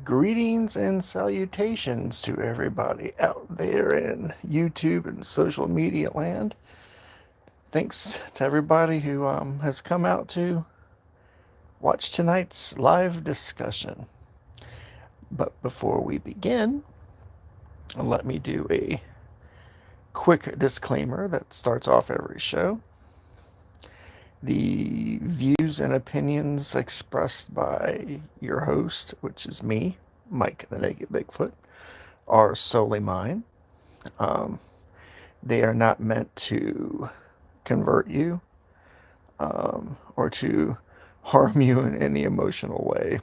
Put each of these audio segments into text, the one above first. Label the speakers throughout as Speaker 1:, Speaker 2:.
Speaker 1: Greetings and salutations to everybody out there in YouTube and social media land. Thanks to everybody who has come out to watch tonight's live discussion. But before we begin, let me do a quick disclaimer that starts off every show. The views and opinions expressed by your host, which is me, Mike the Naked Bigfoot, are solely mine. They are not meant to convert you or to harm you in any emotional way.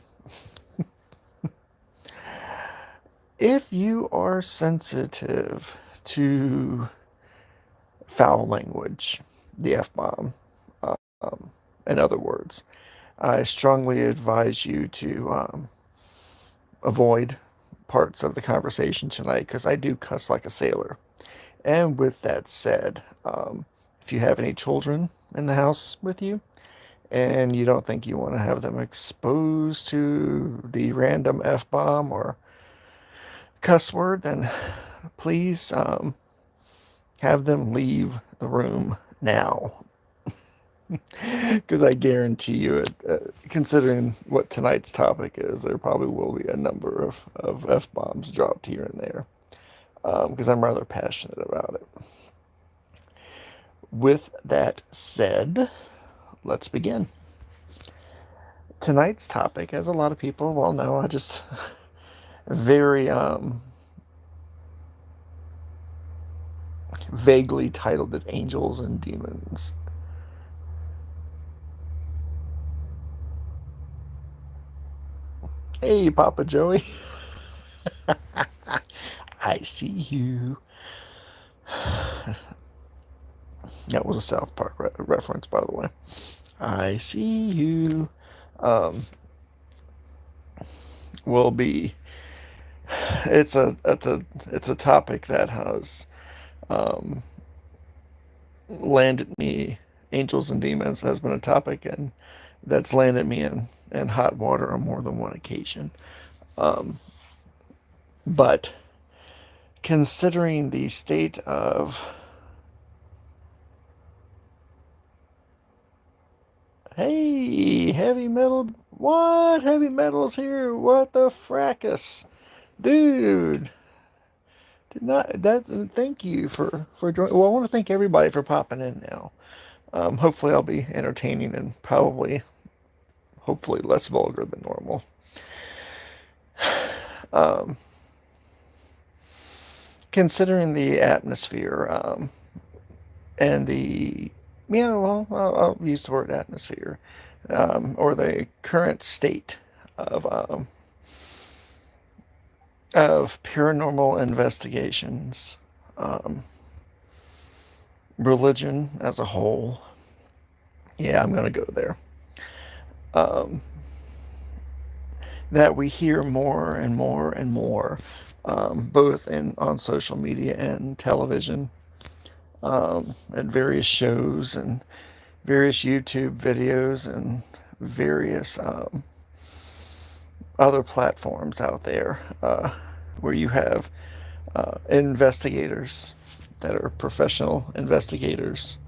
Speaker 1: If you are sensitive to foul language, the F bomb, in other words, I strongly advise you to avoid parts of the conversation tonight because I do cuss like a sailor. And with that said, if you have any children in the house with you and you don't think you want to have them exposed to the random F bomb or cuss word, then please have them leave the room now. Because I guarantee you, considering what tonight's topic is, there probably will be a number of F bombs dropped here and there. Because I'm rather passionate about it. With that said, let's begin. Tonight's topic, as a lot of people well know, I just very vaguely titled it Angels and Demons. Hey, Papa Joey. I see you. That was a South Park reference, by the way. I see you. Will be. It's a topic that has landed me. Angels and demons has been a topic, and that's landed me in hot water on more than one occasion. But considering the state of hey, heavy metal, what heavy metal's here? What the fracas, dude? Did not that's thank you for joining. Well, I want to thank everybody for popping in now. Hopefully, I'll be entertaining and hopefully, less vulgar than normal. Considering the atmosphere and well, I'll use the word atmosphere or the current state of paranormal investigations, religion as a whole. Yeah, I'm going to go there. That we hear more and more and more, both on social media and television, at various shows and various YouTube videos and various other platforms out there, where you have investigators that are professional investigators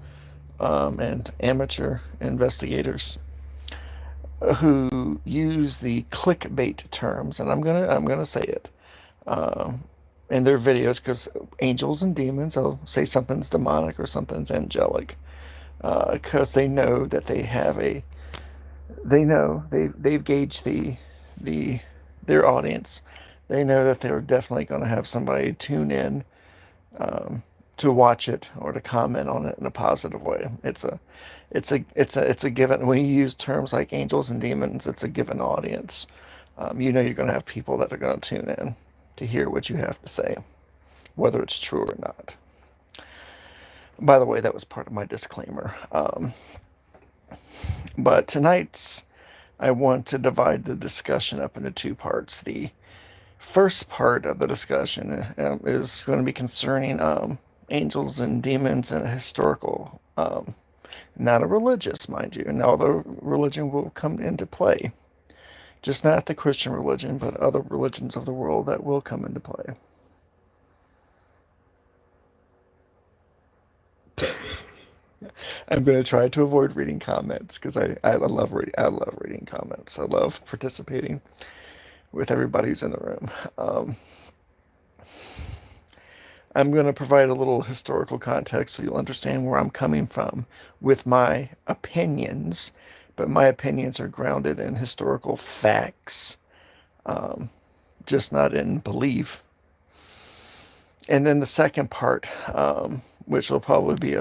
Speaker 1: and amateur investigators who use the clickbait terms, and I'm gonna say it in their videos, because angels and demons, they'll say something's demonic or something's angelic, because they know that they've gauged their audience. They know that they're definitely going to have somebody tune in to watch it or to comment on it in a positive way. It's a given. When you use terms like angels and demons, it's a given audience. You're going to have people that are going to tune in to hear what you have to say, whether it's true or not. By the way, that was part of my disclaimer. But I want to divide the discussion up into two parts. The first part of the discussion is going to be concerning angels and demons and a historical, not a religious, mind you, and although religion will come into play, Just not the Christian religion, but other religions of the world that will come into play. I'm going to try to avoid reading comments because I love reading comments. I love participating with everybody who's in the room. Um, I'm going to provide a little historical context so you'll understand where I'm coming from with my opinions, but my opinions are grounded in historical facts, just not in belief. And then the second part, which will probably be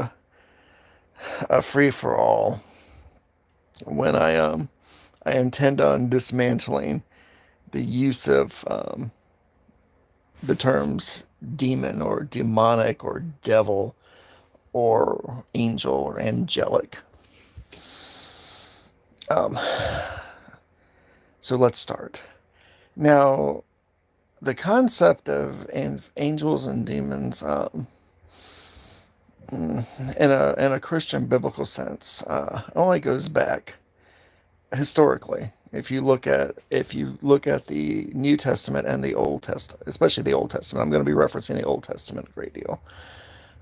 Speaker 1: a free for all, when I intend on dismantling the use of the terms demon or demonic or devil or angel or angelic. Um, so let's start. Now, the concept of angels and demons, in a Christian biblical sense, only goes back historically. If you look at the New Testament and the Old Testament, especially the Old Testament, I'm going to be referencing the Old Testament a great deal.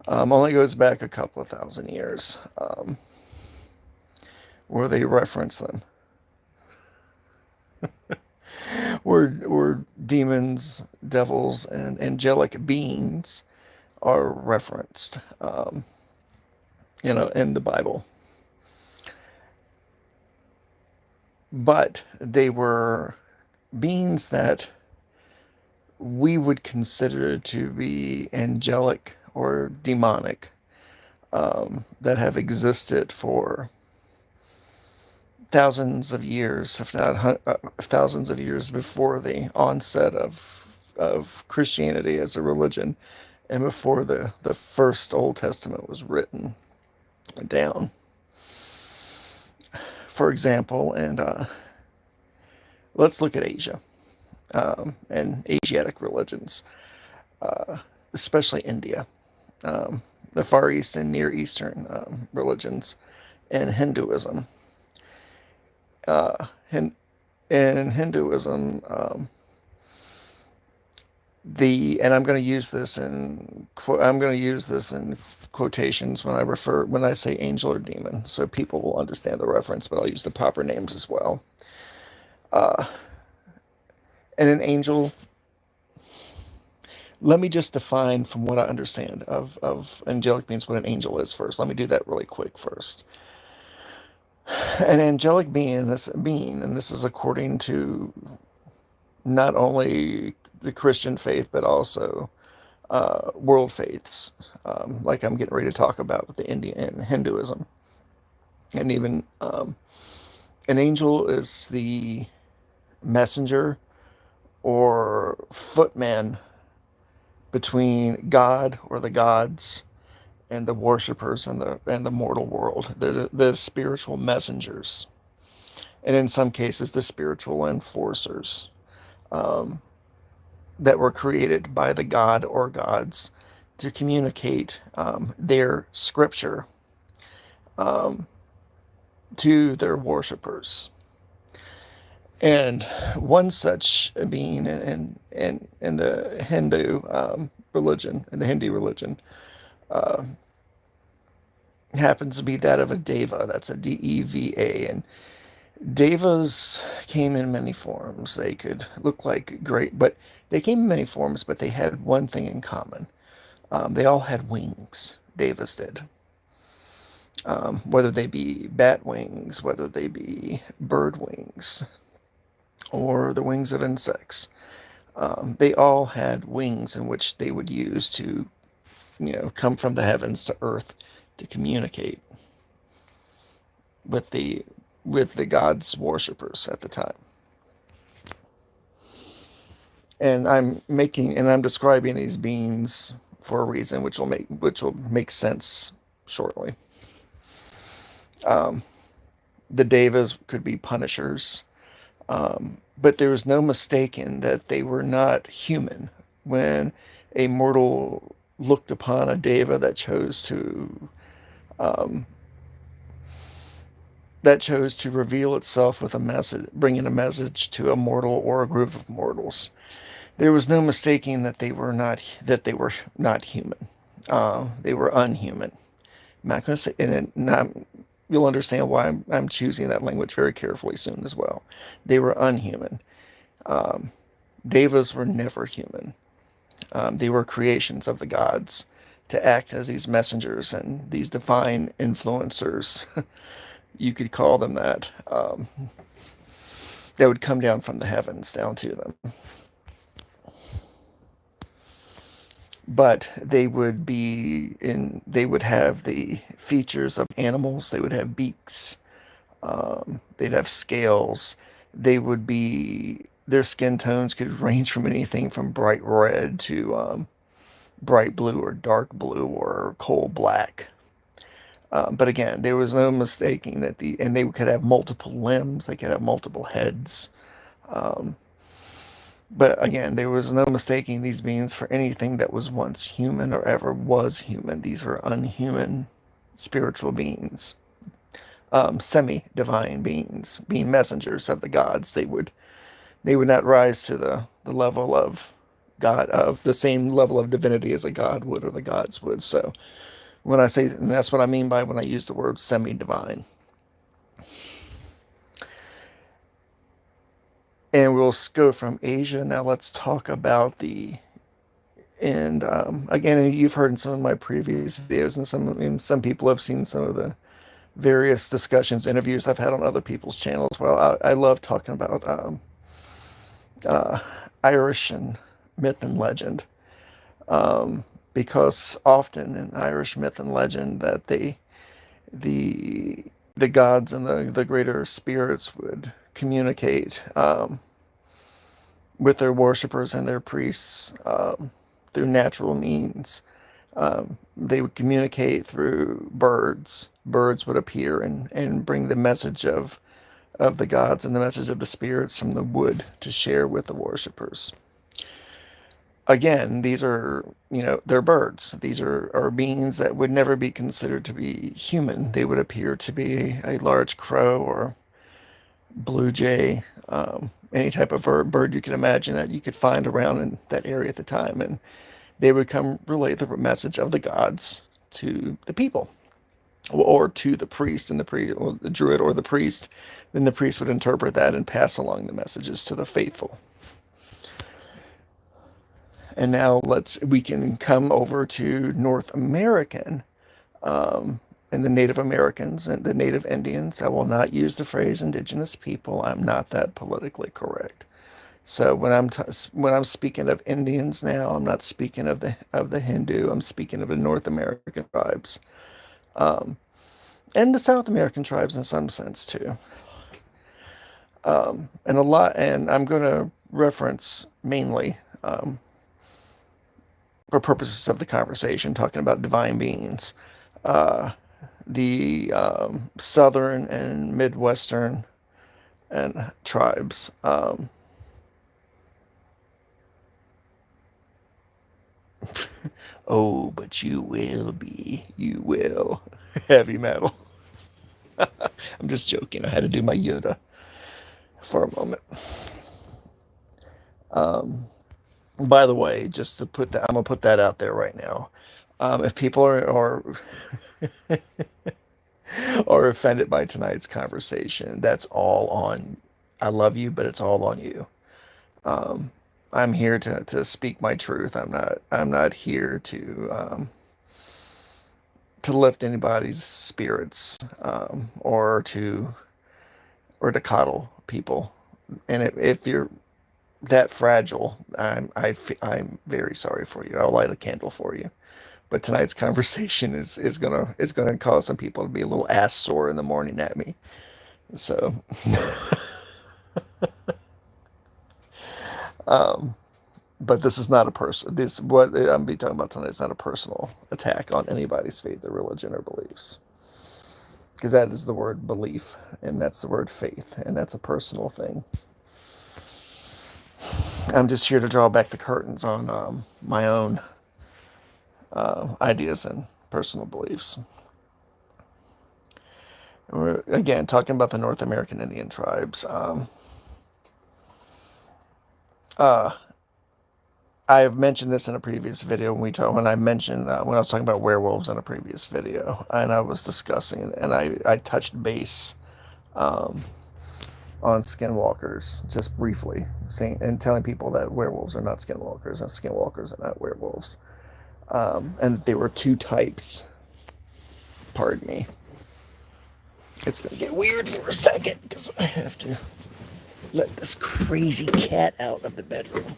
Speaker 1: Only goes back a couple of thousand years, where they reference them, where demons, devils, and angelic beings are referenced, in the Bible. But they were beings that we would consider to be angelic or demonic, that have existed for thousands of years, if not thousands of years before the onset of Christianity as a religion, and before the first Old Testament was written down. For example, and let's look at Asia, and Asiatic religions, especially India, the Far East and Near Eastern religions, and Hinduism. Uh, in Hinduism, and I'm going to use this in quotations when I say angel or demon, so people will understand the reference, but I'll use the proper names as well. Uh, and an angel, let me just define from what I understand of angelic beings what an angel is first. Let me do that really quick first. An angelic being, and this is according to not only the Christian faith, but also world faiths, like I'm getting ready to talk about with the Indian and Hinduism. And even an angel is the messenger or footman between God or the gods and the worshippers and the mortal world. The spiritual messengers, and in some cases, the spiritual enforcers, um, that were created by the god or gods to communicate their scripture, um, to their worshippers. And one such being in the Hindu religion, in the Hindi religion, uh, happens to be that of a deva. That's a Deva. And devas came in many forms. They could look like great, but they came in many forms, but they had one thing in common. They all had wings. Devas did. Whether they be bat wings, whether they be bird wings, or the wings of insects. They all had wings in which they would use to, come from the heavens to earth to communicate with the gods' worshippers at the time. And I'm describing these beings for a reason, which will make sense shortly. Um, the devas could be punishers, but there was no mistaking that they were not human. When a mortal looked upon a deva that chose to um, that chose to reveal itself with a message, bringing a message to a mortal or a group of mortals. There was no mistaking that they were not human. They were unhuman. I'm not going to say, and not, you'll understand why I'm choosing that language very carefully soon as well. They were unhuman. Devas were never human. They were creations of the gods to act as these messengers and these divine influencers. You could call them that. That would come down from the heavens down to them. But they would have the features of animals. They would have beaks. They'd have scales. Their skin tones could range from anything from bright red to bright blue or dark blue or coal black. But again, there was no mistaking and they could have multiple limbs. They could have multiple heads. But again, there was no mistaking these beings for anything that was once human or ever was human. These were unhuman spiritual beings, semi-divine beings, being messengers of the gods. They would not rise to the level of God, of the same level of divinity as a god would or the gods would. So when I say, and that's what I mean by when I use the word semi-divine. And we'll go from Asia. Now let's talk about and again, you've heard in some of my previous videos, and some people have seen some of the various discussions, interviews I've had on other people's channels. Well, I love talking about Irish and myth and legend, because often in Irish myth and legend that the the gods and the greater spirits would communicate with their worshippers and their priests through natural means. They would communicate through birds. Birds would appear and bring the message of the gods and the message of the spirits from the wood to share with the worshippers. Again, these are, they're birds. These are beings that would never be considered to be human. They would appear to be a large crow or blue jay, any type of bird you can imagine that you could find around in that area at the time. And they would come relay the message of the gods to the people or to the priest, and or the druid or the priest. Then the priest would interpret that and pass along the messages to the faithful. And now we can come over to North American, and the Native Americans and the Native Indians. I will not use the phrase indigenous people. I'm not that politically correct. So when I'm speaking of Indians now, I'm not speaking of the Hindu. I'm speaking of the North American tribes, and the South American tribes in some sense too. And I'm going to reference mainly, for purposes of the conversation, talking about divine beings, the southern and midwestern and tribes. Oh, but you will. Heavy metal. I'm just joking. I had to do my Yoda for a moment. By the way, just to put that, I'm gonna put that out there right now. If people are offended by tonight's conversation, that's all on. I love you, but it's all on you. I'm here to speak my truth. I'm not here to lift anybody's spirits, or to coddle people. And if you're that fragile, I'm very sorry for you. I'll light a candle for you. But tonight's conversation is gonna cause some people to be a little ass sore in the morning at me. So, but this is not a person. This what I'm be talking about tonight is not a personal attack on anybody's faith or religion or beliefs, because that is the word belief, and that's the word faith, and that's a personal thing. I'm just here to draw back the curtains on my own ideas and personal beliefs. We're, again, talking about the North American Indian tribes. I have mentioned this in a previous video when I mentioned when I was talking about werewolves in a previous video, and I was discussing, and I touched base on skinwalkers just briefly, saying and telling people that werewolves are not skinwalkers and skinwalkers are not werewolves, and that there were two types. Pardon me. It's gonna get weird for a second because I have to let this crazy cat out of the bedroom.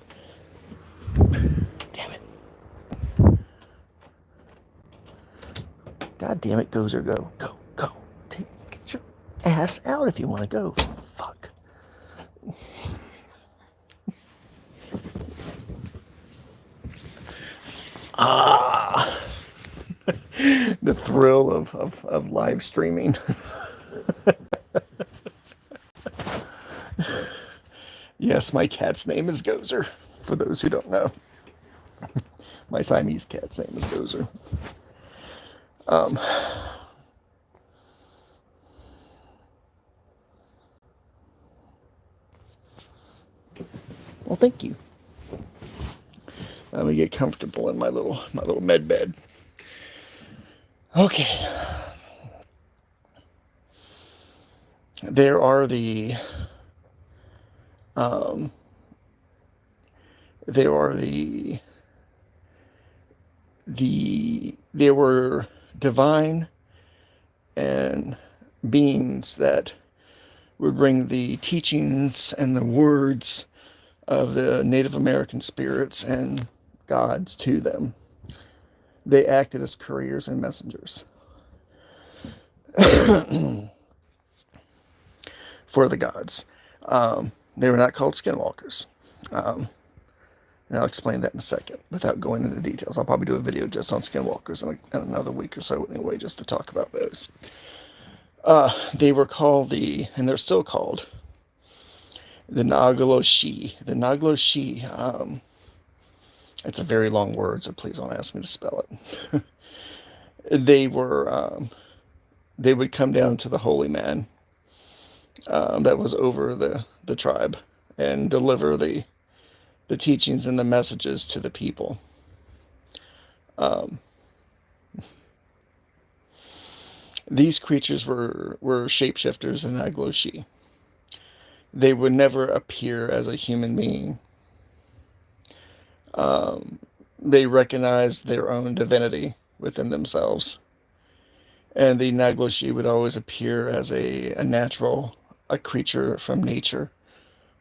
Speaker 1: Damn it. God damn it, Gozer, go. Go, go. Get your ass out if you want to go. Fuck. Ah. The thrill of live streaming. Yes, my cat's name is Gozer, for those who don't know. My Siamese cat's name is Gozer. Well, thank you. Let me get comfortable in my little med bed. Okay. There are the there were divine and beings that would bring the teachings and the words of the Native American spirits and gods to them. They acted as couriers and messengers for the gods. They were not called skinwalkers. And I'll explain that in a second without going into details. I'll probably do a video just on skinwalkers in another week or so anyway, just to talk about those. They were called and they're still called, the Nagaloshi. The Nagaloshi, it's a very long word, so please don't ask me to spell it. They would come down to the holy man that was over the tribe and deliver the teachings and the messages to the people. These creatures were shapeshifters in Nagaloshi. They would never appear as a human being. They recognized their own divinity within themselves. And the Nagaloshi would always appear as a creature from nature,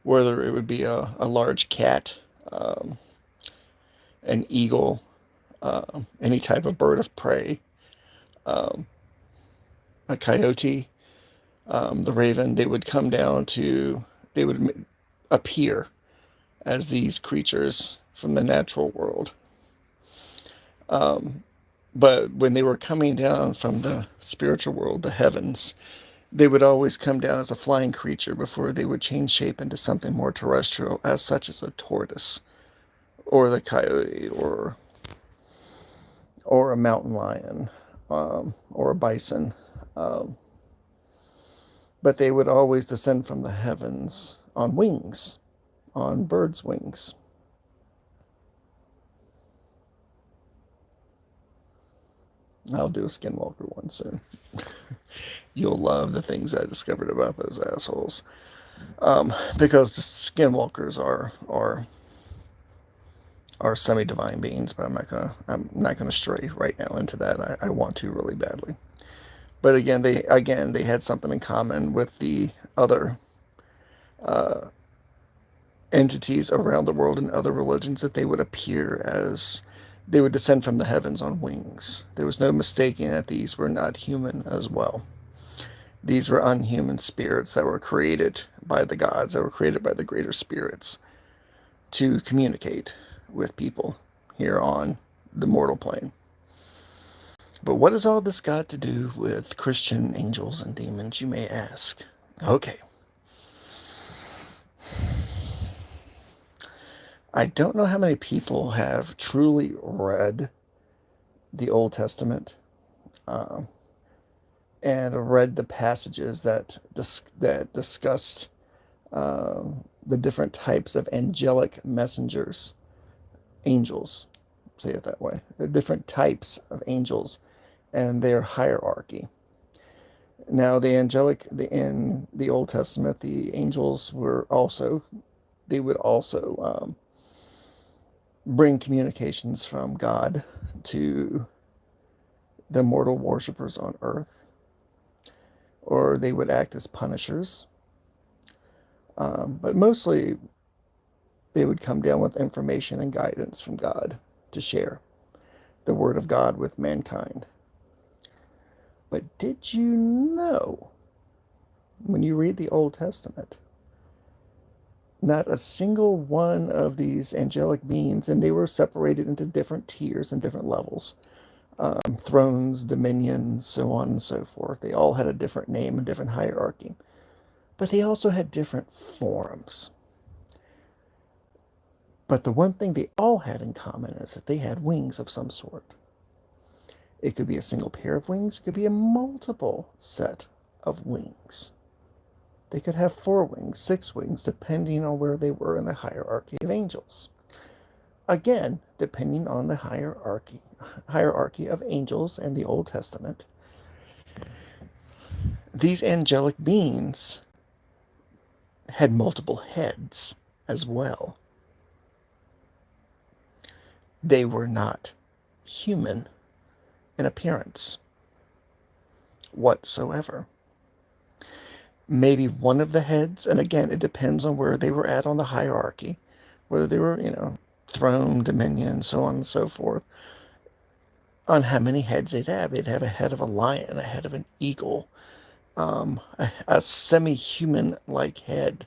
Speaker 1: whether it would be a large cat, an eagle, any type of bird of prey, a coyote, the raven. They would they would appear as these creatures from the natural world. But when they were coming down from the spiritual world, the heavens, they would always come down as a flying creature before they would change shape into something more terrestrial, as such as a tortoise, or the coyote, or a mountain lion, or a bison. But they would always descend from the heavens on wings, on birds' wings. I'll do a skinwalker one soon. You'll love the things I discovered about those assholes. Because the skinwalkers are semi-divine beings, but I'm not gonna stray right now into that. I want to really badly. But again, they had something in common with the other entities around the world in other religions, that they would appear as they would descend from the heavens on wings. There was no mistaking that these were not human as well. These were unhuman spirits that were created by the gods, that were created by the greater spirits to communicate with people here on the mortal plane. But what has all this got to do with Christian angels and demons, you may ask? Okay. I don't know how many people have truly read the Old Testament and read the passages that discussed the different types of angelic messengers, angels, say it that way, the different types of angels and their hierarchy. Now, in the Old Testament, the angels they would also bring communications from God to the mortal worshippers on earth, or they would act as punishers. But mostly, they would come down with information and guidance from God to share the word of God with mankind. But did you know, when you read the Old Testament, not a single one of these angelic beings, and they were separated into different tiers and different levels, thrones, dominions, so on and so forth. They all had a different name and different hierarchy, but they also had different forms. But the one thing they all had in common is that they had wings of some sort. It could be a single pair of wings, it could be a multiple set of wings. They could have 4 wings, 6 wings, depending on where they were in the hierarchy of angels. Again, depending on the hierarchy of angels in the Old Testament, these angelic beings had multiple heads as well. They were not human in appearance whatsoever. Maybe one of the heads, and again, it depends on where they were at on the hierarchy, whether they were, throne, dominion, so on and so forth, on how many heads they'd have. They'd have a head of a lion, a head of an eagle, a semi-human-like head.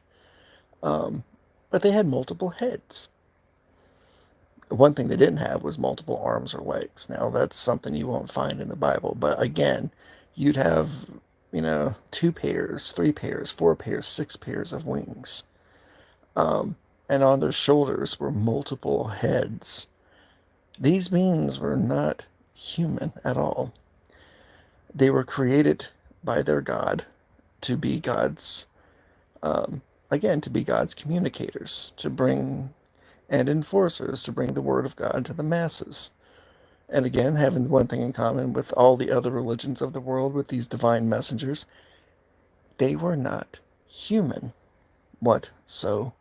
Speaker 1: But they had multiple heads. One thing they didn't have was multiple arms or legs. Now, that's something you won't find in the Bible. But again, you'd have, 2 pairs, 3 pairs, 4 pairs, 6 pairs of wings. And on their shoulders were multiple heads. These beings were not human at all. They were created by their God to be God's, to be God's communicators, to bring, and enforcers, to bring the word of God to the masses. And again, having one thing in common with all the other religions of the world, with these divine messengers, they were not human whatsoever.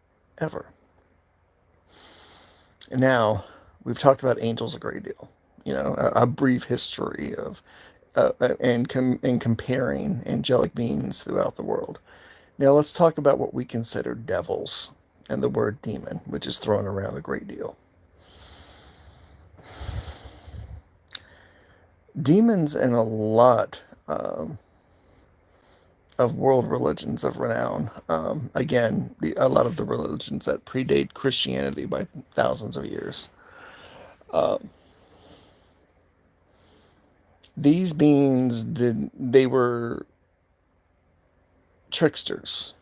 Speaker 1: Now, we've talked about angels a great deal. A brief history of and comparing angelic beings throughout the world. Now, let's talk about what we consider devils and the word demon, which is thrown around a great deal. Demons in a lot of world religions of renown, a lot of the religions that predate Christianity by thousands of years, these beings they were tricksters.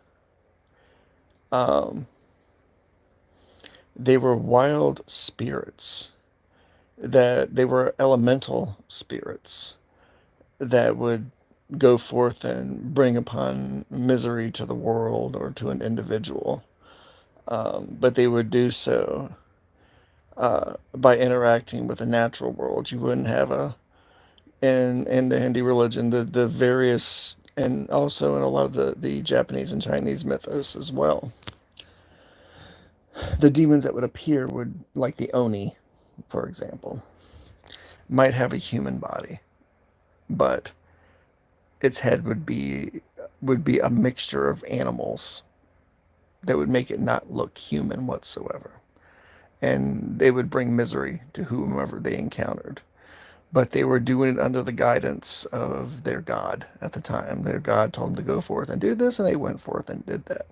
Speaker 1: They were wild spirits, that they were elemental spirits that would go forth and bring upon misery to the world or to an individual. But they would do so by interacting with the natural world. You wouldn't have in the Hindi religion, the various, and also in a lot of the Japanese and Chinese mythos as well. The demons that would appear like the Oni, for example, might have a human body, but its head would be a mixture of animals that would make it not look human whatsoever. And they would bring misery to whomever they encountered. But they were doing it under the guidance of their God at the time. Their God told them to go forth and do this, and they went forth and did that.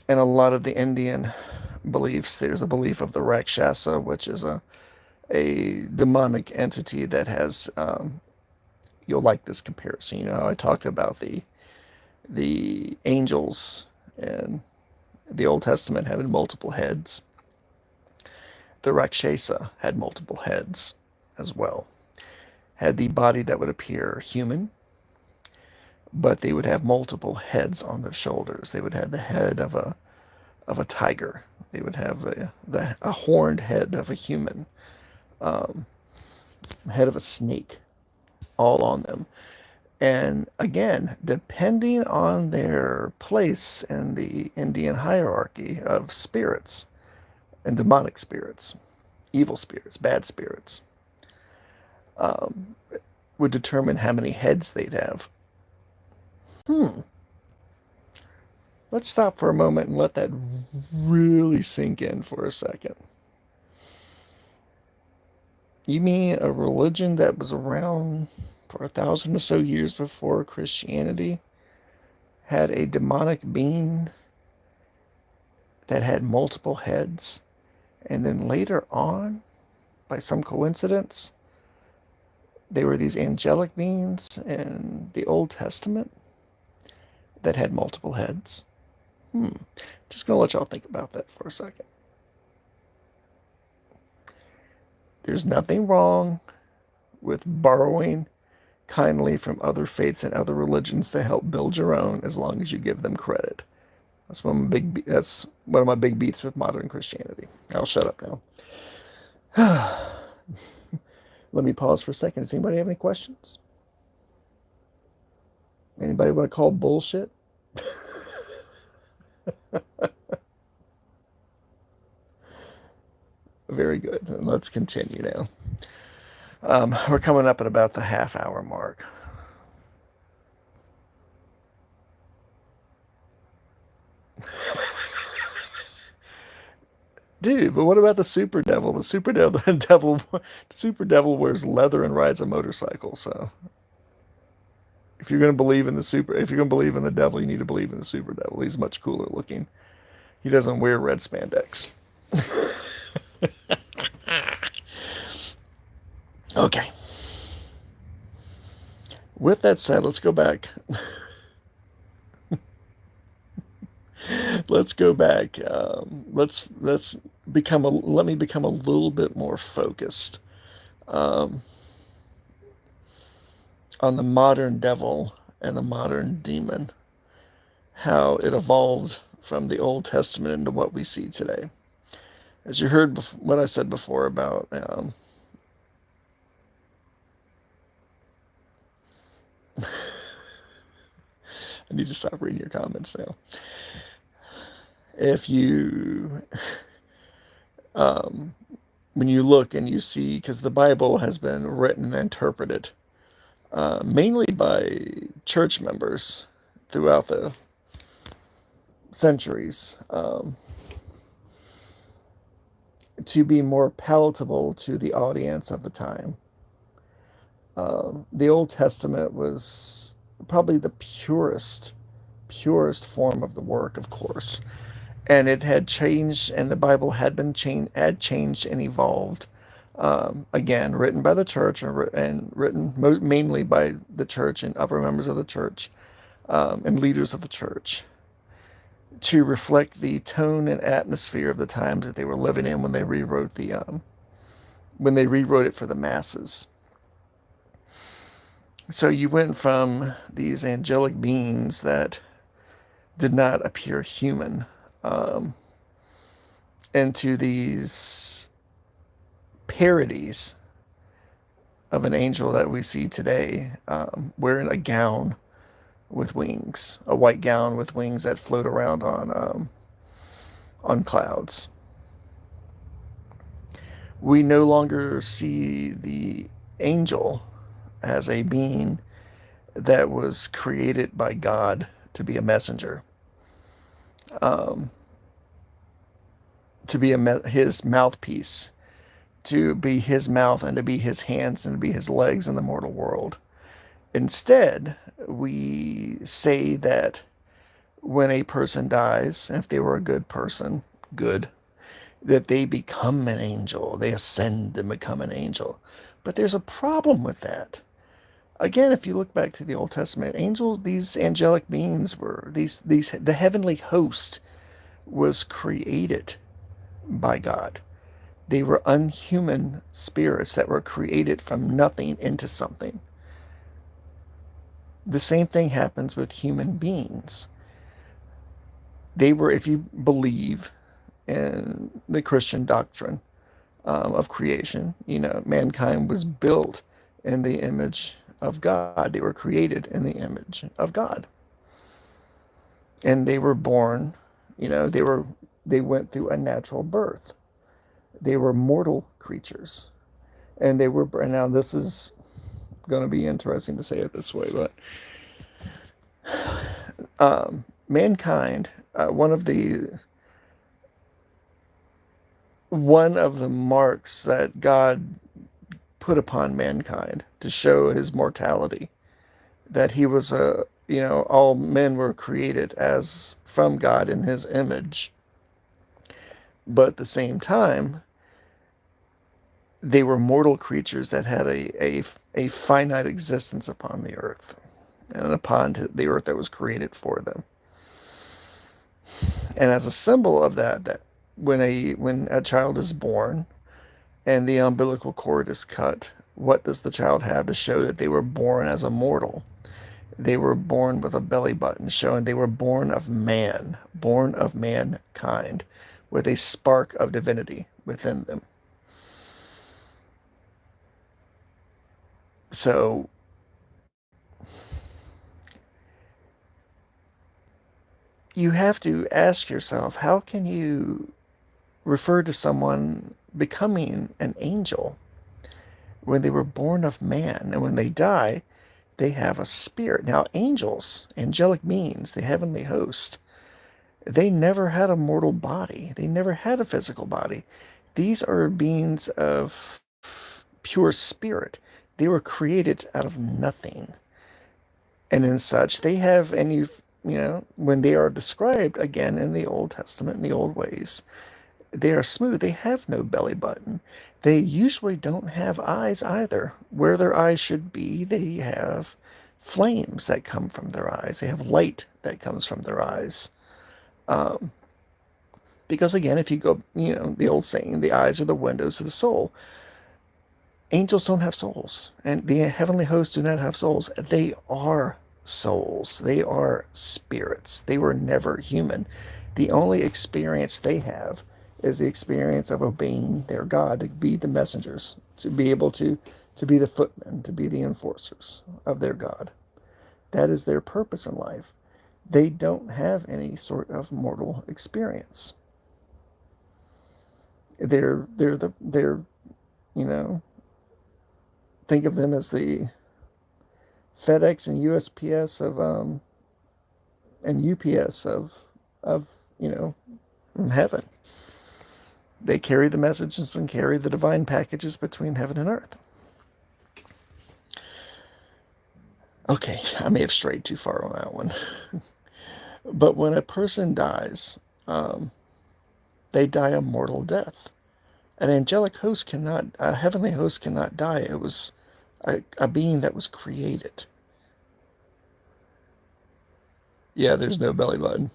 Speaker 1: And a lot of the Indian beliefs, there's a belief of the Rakshasa, which is a demonic entity that has, you'll like this comparison. I talked about the angels in the Old Testament having multiple heads. The Rakshasa had multiple heads as well. had the body that would appear human, but they would have multiple heads on their shoulders. They would have the head of a tiger. They would have a horned head of a human, head of a snake, all on them. And again, depending on their place in the Indian hierarchy of spirits and demonic spirits, evil spirits, bad spirits, would determine how many heads they'd have. Let's stop for a moment and let that really sink in for a second. You mean a religion that was around for 1,000 or so years before Christianity had a demonic being that had multiple heads, and then later on, by some coincidence, they were these angelic beings in the Old Testament that had multiple heads? Just going to let y'all think about that for a second. There's nothing wrong with borrowing kindly from other faiths and other religions to help build your own, as long as you give them credit. That's one of my big beats with modern Christianity. I'll shut up now. Let me pause for a second. Does anybody have any questions? Anybody want to call bullshit? Very good. Let's continue now. We're coming up at about the half-hour mark. Dude, but what about the super devil? The super devil, super devil wears leather and rides a motorcycle. So, if you're going to believe in if you're going to believe in the devil, you need to believe in the super devil. He's much cooler looking. He doesn't wear red spandex. Okay. With that said, let's go back. Let's go back. Let me become a little bit more focused on the modern devil and the modern demon, how it evolved from the Old Testament into what we see today. As you heard what I said before about I need to stop reading your comments now. If you when you look and you see, because the Bible has been written and interpreted mainly by church members throughout the centuries, to be more palatable to the audience of the time. The Old Testament was probably the purest form of the work, of course. And it had changed, and the Bible had changed and evolved. Again, written by the church and written mainly by the church and upper members of the church and leaders of the church, to reflect the tone and atmosphere of the times that they were living in when they rewrote it for the masses. So you went from these angelic beings that did not appear human into these parodies of an angel that we see today, wearing a gown with wings, a white gown with wings that float around on clouds. We no longer see the angel as a being that was created by God to be a messenger, to be his mouthpiece, to be his mouth and to be his hands and to be his legs in the mortal world. Instead, we say that when a person dies, if they were a good person, that they become an angel, they ascend and become an angel. But there's a problem with that. Again, if you look back to the Old Testament, these angelic beings the heavenly host was created by God. They were unhuman spirits that were created from nothing into something. The same thing happens with human beings. They were, if you believe in the Christian doctrine of creation, mankind was built in the image of God. They were created in the image of God. And they were born, they went through a natural birth. They were mortal creatures. And they were, and now this is going to be interesting to say it this way, but mankind, one of the marks that God put upon mankind to show his mortality, that he was all men were created as from God in his image, but at the same time, they were mortal creatures that had a finite existence upon the earth and upon the earth that was created for them. And as a symbol of that when a child is born and the umbilical cord is cut, what does the child have to show that they were born as a mortal? They were born with a belly button, showing they were born of man, born of mankind, with a spark of divinity within them. So you have to ask yourself, how can you refer to someone becoming an angel when they were born of man, and when they die, they have a spirit? Now, angels, angelic beings, the heavenly host, they never had a mortal body. They never had a physical body. These are beings of pure spirit. They were created out of nothing. And in such, they have, and when they are described again in the Old Testament, in the old ways, they are smooth. They have no belly button. They usually don't have eyes either. Where their eyes should be, they have flames that come from their eyes. They have light that comes from their eyes. Because again, if you go, the old saying, the eyes are the windows of the soul. Angels don't have souls, and the heavenly hosts do not have souls. They are souls. They are spirits. They were never human. The only experience they have is the experience of obeying their God, to be the messengers, to be able to be the footmen, to be the enforcers of their God. That is their purpose in life. They don't have any sort of mortal experience. They're you know think of them as the FedEx and USPS of and UPS of from heaven. They carry the messages and carry the divine packages between heaven and earth. Okay, I may have strayed too far on that one. But when a person dies, they die a mortal death. An angelic host cannot, a heavenly host cannot die. It was a being that was created. Yeah, there's no belly button.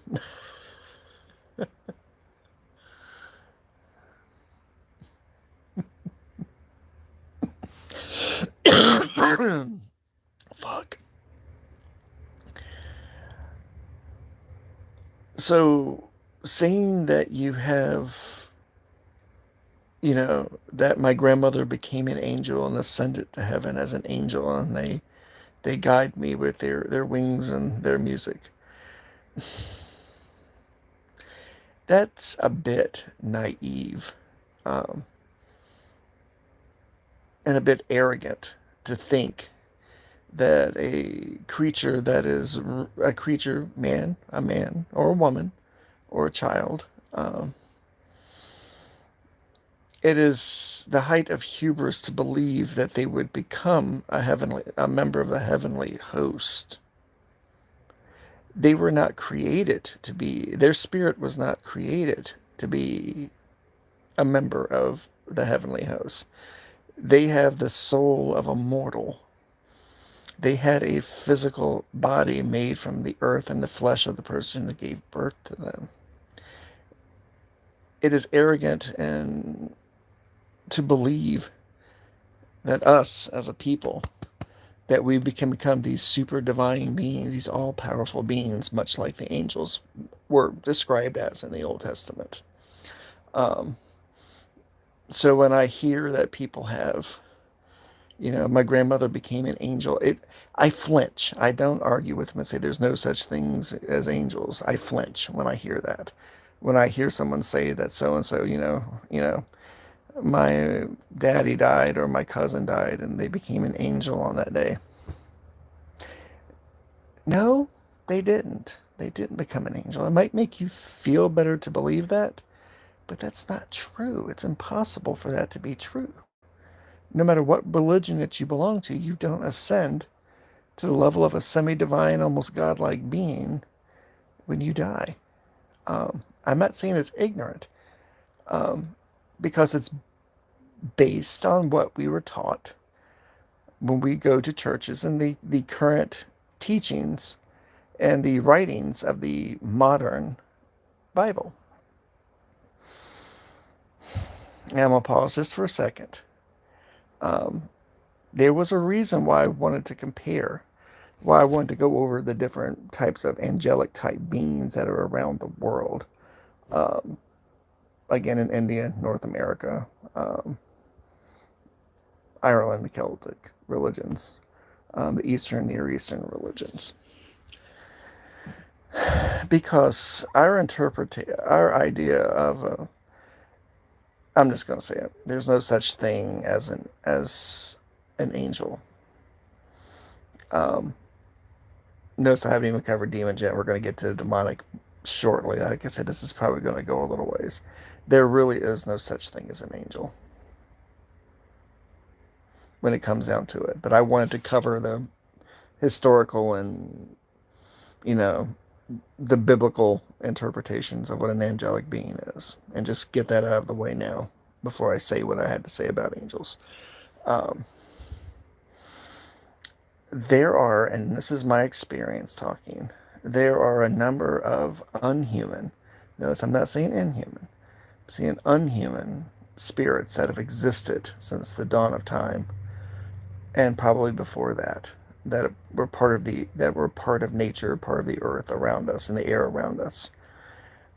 Speaker 1: Fuck. So, saying that you have, that my grandmother became an angel and ascended to heaven as an angel, and they guide me with their wings and their music. That's a bit naive, um, and a bit arrogant to think that a creature that is a creature, a man or a woman or a child, it is the height of hubris to believe that they would become a member of the heavenly host. They were not created to be, their spirit was not created to be a member of the heavenly host. They have the soul of a mortal. They had a physical body made from the earth and the flesh of the person who gave birth to them. It is arrogant and to believe that us as a people, that we can become these super divine beings, these all powerful beings, much like the angels were described as in the Old Testament. So when I hear that people have, my grandmother became an angel, I flinch. I don't argue with them and say there's no such things as angels. I flinch when I hear that. When I hear someone say that so and so, my daddy died or my cousin died and they became an angel on that day. No, they didn't. They didn't become an angel. It might make you feel better to believe that, but that's not true. It's impossible for that to be true. No matter what religion that you belong to, you don't ascend to the level of a semi-divine, almost godlike being when you die. I'm not saying it's ignorant, because it's based on what we were taught when we go to churches and the current teachings and the writings of the modern Bible. And I'm going to pause just for a second. There was a reason why I wanted to compare, why I wanted to go over the different types of angelic type beings that are around the world. Again, in India, North America, Ireland, the Celtic religions, the Eastern, Near Eastern religions. Because our idea of I'm just going to say it. There's no such thing as an angel. Notice I haven't even covered demons yet. We're going to get to the demonic shortly. Like I said, this is probably going to go a little ways. There really is no such thing as an angel when it comes down to it. But I wanted to cover the historical and, the biblical interpretations of what an angelic being is, and just get that out of the way now before I say what I had to say about angels. There are, and this is my experience talking, there are a number of unhuman, notice I'm not saying inhuman, I'm saying unhuman spirits that have existed since the dawn of time, and probably before that, that were part of nature, part of the earth around us and the air around us.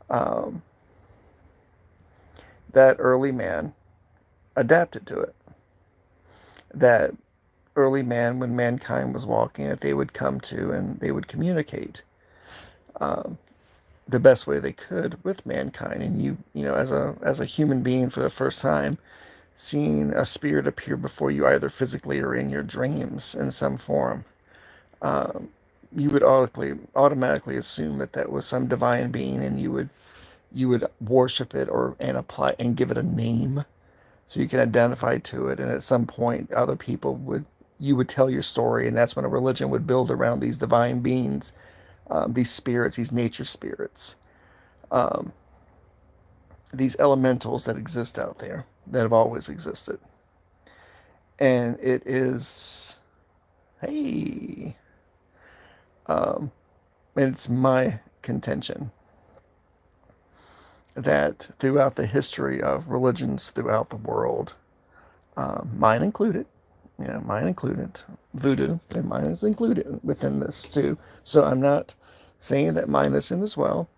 Speaker 1: That early man adapted to it. That early man, when mankind was walking, that they would come to and they would communicate the best way they could with mankind. And as a human being for the first time, seeing a spirit appear before you, either physically or in your dreams in some form, you would automatically assume that was some divine being, and you would worship it and apply and give it a name so you can identify to it. And at some point, you would tell your story, and that's when a religion would build around these divine beings, these spirits, these nature spirits, these elementals that exist out there, that have always existed. And it is, hey, it's my contention that throughout the history of religions throughout the world, mine included, voodoo, and mine is included within this too. So I'm not saying that mine isn't as well.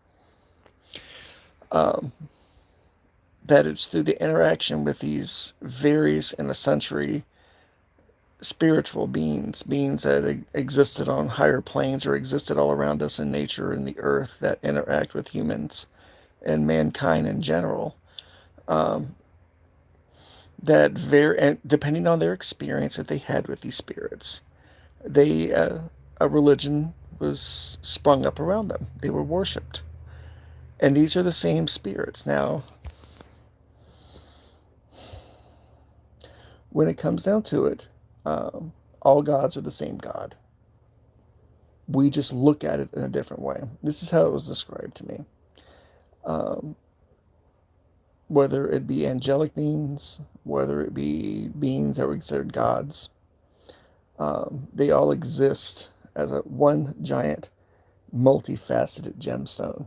Speaker 1: That it's through the interaction with these various in a century spiritual beings that existed on higher planes or existed all around us in nature and the earth, that interact with humans and mankind in general. And depending on their experience that they had with these spirits, a religion was sprung up around them. They were worshipped. And these are the same spirits. Now, when it comes down to it, all gods are the same God. We just look at it in a different way. This is how it was described to me. Whether it be angelic beings, whether it be beings that were considered gods, they all exist as one giant, multifaceted gemstone.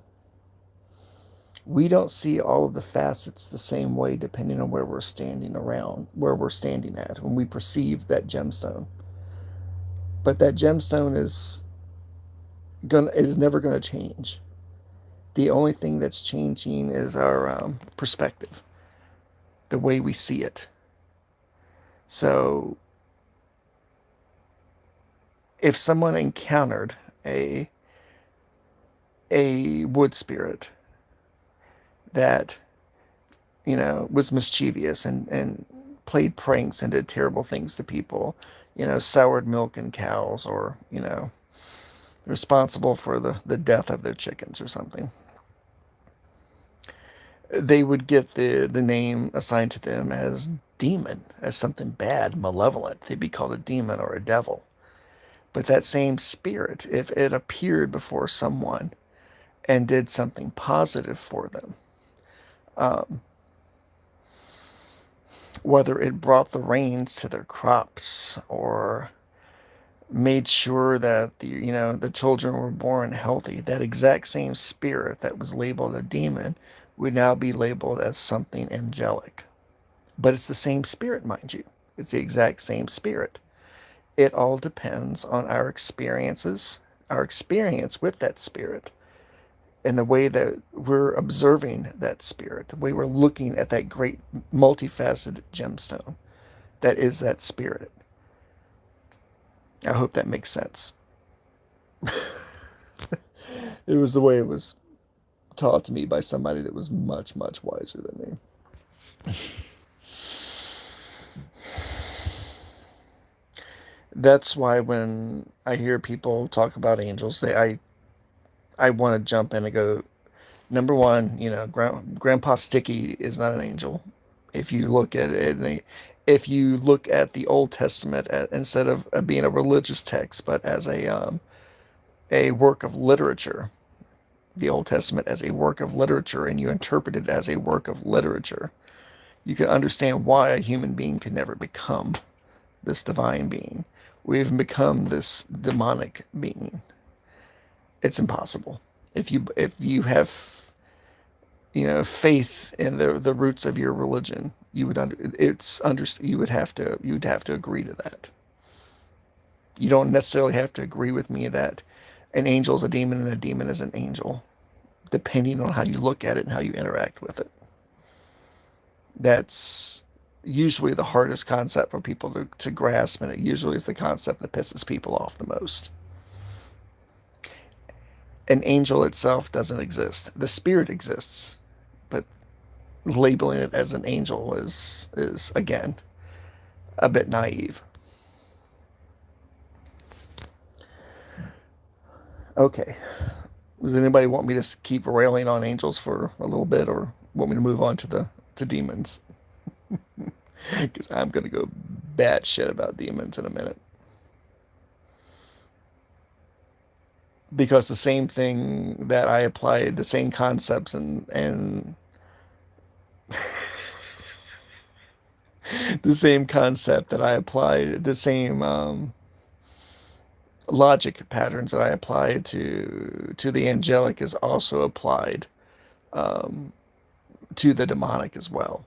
Speaker 1: We don't see all of the facets the same way depending on where we're standing at when we perceive that gemstone. But that gemstone is never gonna change. The only thing that's changing is our perspective, the way we see it. So if someone encountered a wood spirit that was mischievous and played pranks and did terrible things to people, soured milk and cows, or responsible for the death of their chickens or something, they would get the name assigned to them as demon, as something bad, malevolent. They'd be called a demon or a devil. But that same spirit, if it appeared before someone and did something positive for them, um, whether it brought the rains to their crops or made sure that the children were born healthy, that exact same spirit that was labeled a demon would now be labeled as something angelic. But it's the same spirit, mind you. It's the exact same spirit. It all depends on our experiences, our experience with that spirit, and the way that we're observing that spirit, the way we're looking at that great multifaceted gemstone that is that spirit. I hope that makes sense. It was the way it was taught to me by somebody that was much, much wiser than me. That's why when I hear people talk about angels, I want to jump in and go, number one, Grandpa Sticky is not an angel. If you look at it, if you look at the Old Testament instead of being a religious text, but as a work of literature, the Old Testament as a work of literature, and you interpret it as a work of literature, you can understand why a human being could never become this divine being. We've become this demonic being. It's impossible. If you have faith in the roots of your religion, you would have to agree to that. You don't necessarily have to agree with me that an angel is a demon and a demon is an angel, depending on how you look at it and how you interact with it. That's usually the hardest concept for people to grasp, and it usually is the concept that pisses people off the most. An angel itself doesn't exist. The spirit exists, but labeling it as an angel is again a bit naive. Okay. Does anybody want me to keep railing on angels for a little bit, or want me to move on to demons? Because I'm gonna go batshit about demons in a minute. Because the same thing that I applied, the same concepts and the same concept that I applied, the same logic patterns that I applied to the angelic is also applied um, to the demonic as well,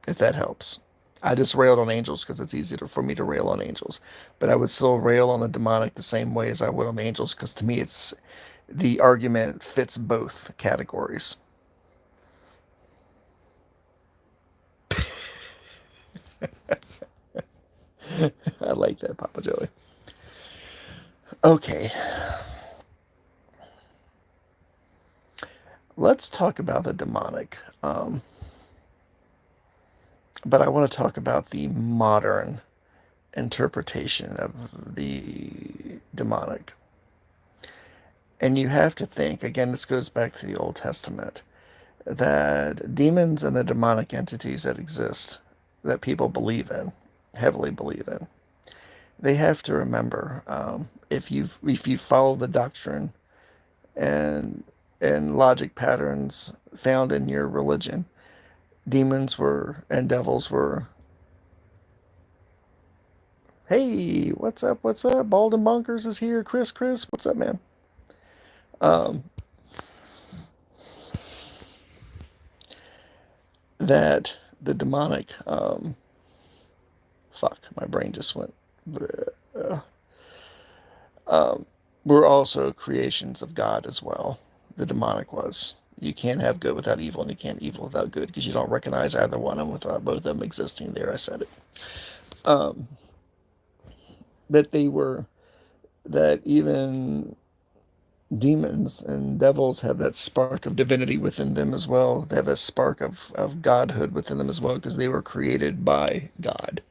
Speaker 1: if that helps. I just railed on angels because it's easier for me to rail on angels, but I would still rail on the demonic the same way as I would on the angels, because to me it's the argument fits both categories. I like that, Papa Joey. Okay, let's talk about the demonic. But I want to talk about the modern interpretation of the demonic. And you have to think, again, this goes back to the Old Testament, that demons and the demonic entities that exist, that people believe in, heavily believe in, they have to remember, if you follow the doctrine and logic patterns found in your religion, demons were and devils were, hey, what's up? What's up? Bald and Bonkers is here. Chris, what's up, man? Um, that the demonic, fuck, my brain just went, were also creations of God as well. The demonic was. You can't have good without evil, and you can't evil without good, because you don't recognize either one of them without both of them existing. There, I said it. That they were, that even demons and devils have that spark of divinity within them as well. They have a spark of godhood within them as well, because they were created by God,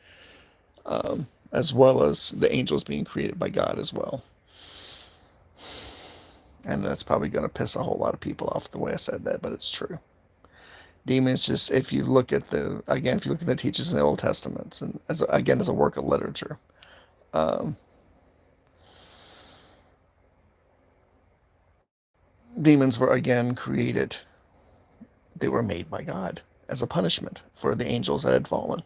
Speaker 1: as well as the angels being created by God as well. And that's probably going to piss a whole lot of people off the way I said that, but it's true. Demons, just if you look at if you look at the teachings in the Old Testaments, and as a work of literature, demons were again created. They were made by God as a punishment for the angels that had fallen.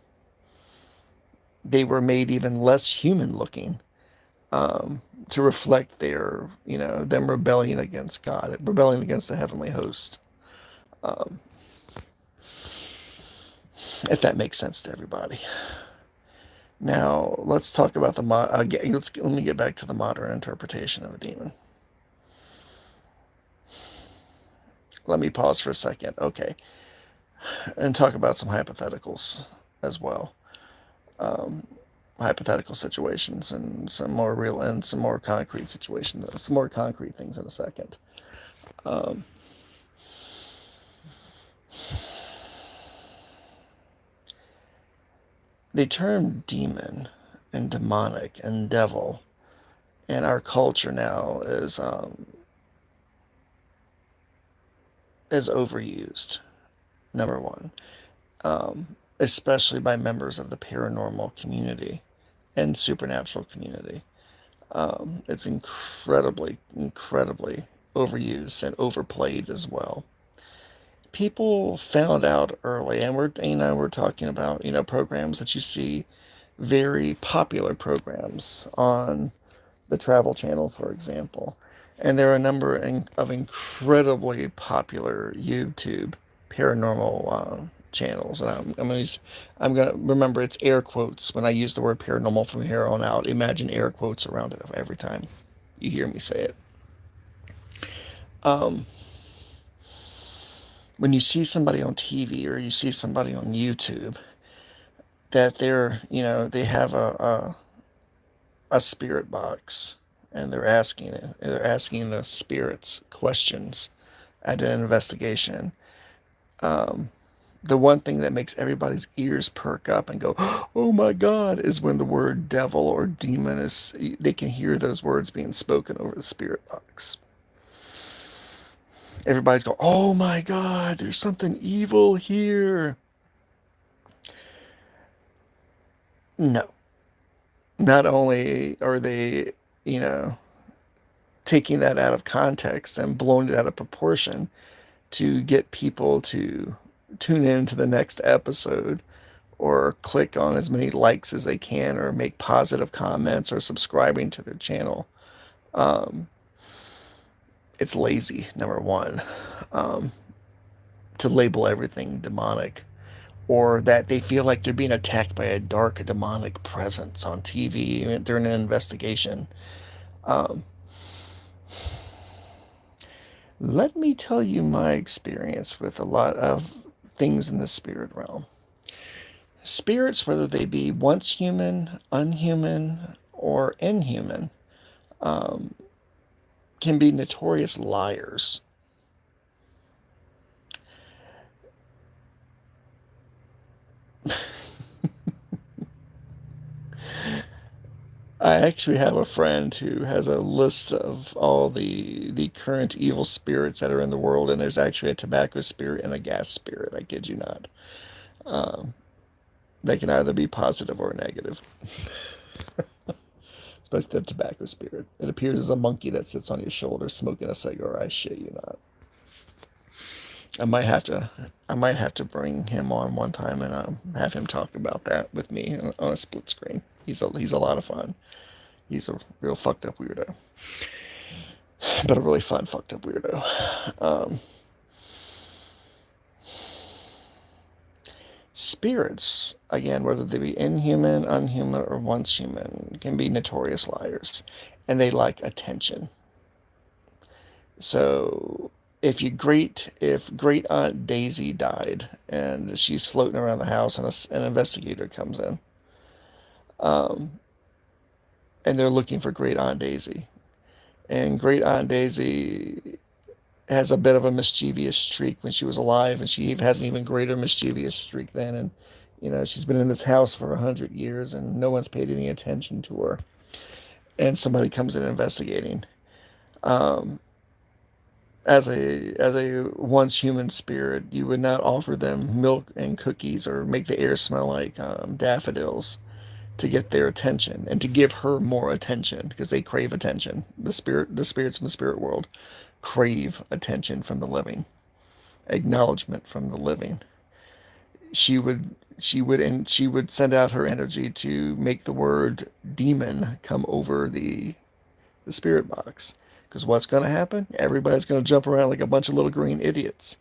Speaker 1: They were made even less human looking, to reflect their, them rebelling against God, rebelling against the heavenly host. If that makes sense to everybody. Now let's talk about let me get back to the modern interpretation of a demon. Let me pause for a second. Okay, and talk about some hypotheticals as well. Hypothetical situations and some more real and some more concrete situations, some more concrete things in a second. The term demon and demonic and devil in our culture now is overused. Number one, especially by members of the paranormal community and supernatural community. It's incredibly, incredibly overused and overplayed as well. People found out early, and we're talking about programs that you see, very popular programs on the Travel Channel, for example, and there are a number of incredibly popular YouTube paranormal channels, and I'm gonna remember it's air quotes when I use the word paranormal from here on out. Imagine air quotes around it every time you hear me say it. When you see somebody on TV or you see somebody on YouTube, that they have a spirit box, and they're asking the spirits questions at an investigation. The one thing that makes everybody's ears perk up and go, "Oh my God," is when the word devil or demon they can hear those words being spoken over the spirit box. Everybody's go, "Oh my God, there's something evil here." No. Not only are they, you know, taking that out of context and blowing it out of proportion to get people to tune in to the next episode or click on as many likes as they can or make positive comments or subscribing to their channel. It's lazy, number one, to label everything demonic, or that they feel like they're being attacked by a dark demonic presence on TV during an investigation. Let me tell you my experience with a lot of things in the spirit realm. Spirits, whether they be once human, unhuman, or inhuman, can be notorious liars. I actually have a friend who has a list of all the current evil spirits that are in the world, and there's actually a tobacco spirit and a gas spirit. I kid you not. They can either be positive or negative. Especially the tobacco spirit. It appears as a monkey that sits on your shoulder smoking a cigar. I shit you not. I might have to bring him on one time and have him talk about that with me on a split screen. He's a lot of fun. He's a real fucked up weirdo, but a really fun fucked up weirdo. Spirits, again, whether they be inhuman, unhuman, or once human, can be notorious liars, and they like attention. So if Great Aunt Daisy died and she's floating around the house and an investigator comes in, and they're looking for Great Aunt Daisy, and Great Aunt Daisy has a bit of a mischievous streak when she was alive, and she has an even greater mischievous streak then, and she's been in this house for 100 years, and no one's paid any attention to her, and somebody comes in investigating. As a once human spirit, you would not offer them milk and cookies or make the air smell like daffodils to get their attention and to give her more attention because they crave attention. The spirits in the spirit world crave attention from the living, acknowledgement from the living. She would send out her energy to make the word demon come over the spirit box. Because what's going to happen? Everybody's going to jump around like a bunch of little green idiots.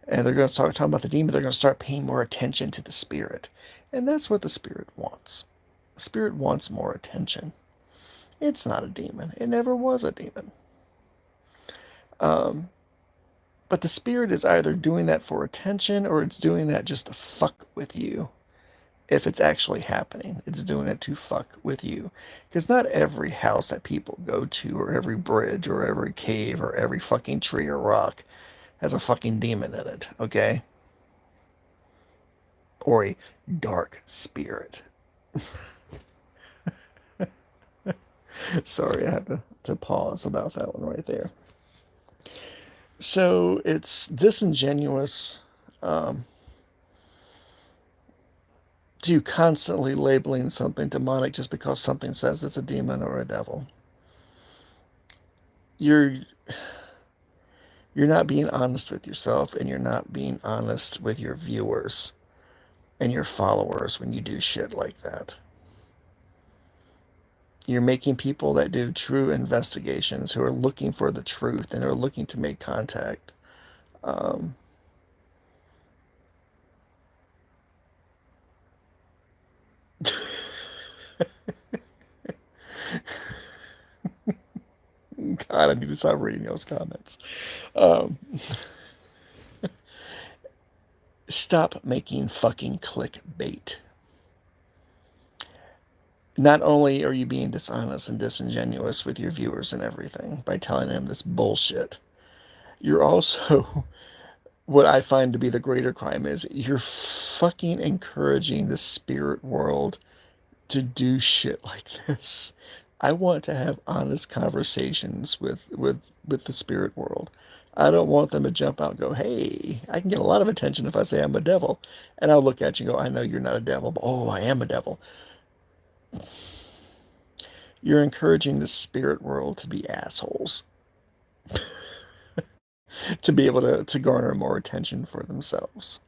Speaker 1: And they're going to start talking about the demon. They're going to start paying more attention to the spirit. And that's what the spirit wants. The spirit wants more attention. It's not a demon. It never was a demon. But the spirit is either doing that for attention or it's doing that just to fuck with you. If it's actually happening, it's doing it to fuck with you. Because not every house that people go to, or every bridge, or every cave, or every fucking tree or rock has a fucking demon in it, okay? Or a dark spirit. Sorry, I had to pause about that one right there. So it's disingenuous to constantly labeling something demonic just because something says it's a demon or a devil. You're you're not being honest with yourself, and you're not being honest with your viewers and your followers when you do shit like that. You're making people that do true investigations, who are looking for the truth and are looking to make contact, um, God, I need to stop reading those comments. Um, Stop making fucking clickbait. Not only are you being dishonest and disingenuous with your viewers and everything by telling them this bullshit, you're also, what I find to be the greater crime is, you're fucking encouraging the spirit world to do shit like this. I want to have honest conversations with the spirit world. I don't want them to jump out and go, "Hey, I can get a lot of attention if I say I'm a devil." And I'll look at you and go, "I know you're not a devil, but oh, I am a devil." You're encouraging the spirit world to be assholes, to be able to garner more attention for themselves.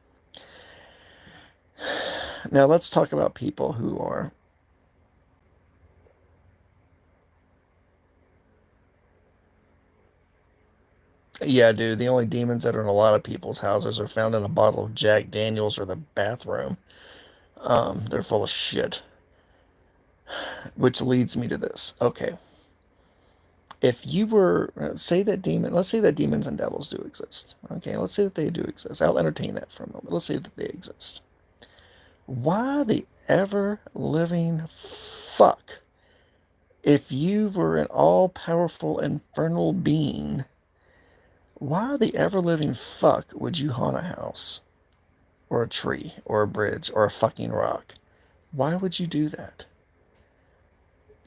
Speaker 1: Now let's talk about people who are, yeah, dude, the only demons that are in a lot of people's houses are found in a bottle of Jack Daniels or the bathroom. They're full of shit. Which leads me to this. Okay. If you were, let's say that demons and devils do exist. Okay, let's say that they do exist. I'll entertain that for a moment. Let's say that they exist. Why the ever living fuck, if you were an all powerful infernal being, why the ever living fuck would you haunt a house, or a tree, or a bridge, or a fucking rock? Why would you do that?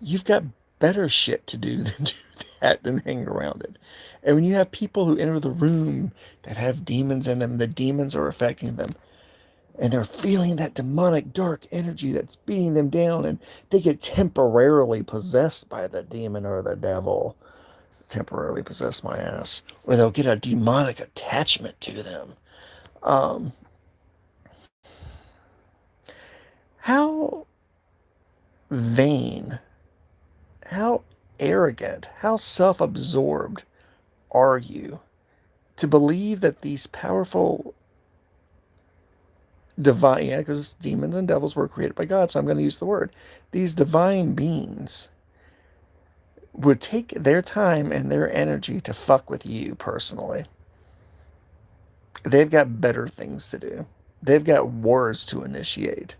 Speaker 1: You've got better shit to do than do that, than hang around it. And when you have people who enter the room that have demons in them, the demons are affecting them, and they're feeling that demonic dark energy that's beating them down, and they get temporarily possessed by the demon or the devil. Temporarily possess my ass. Or they'll get a demonic attachment to them. Um, how vain, how arrogant, how self absorbed are you to believe that these powerful divine, yeah, because demons and devils were created by God, so I'm going to use the word. These divine beings would take their time and their energy to fuck with you personally. They've got better things to do. They've got wars to initiate.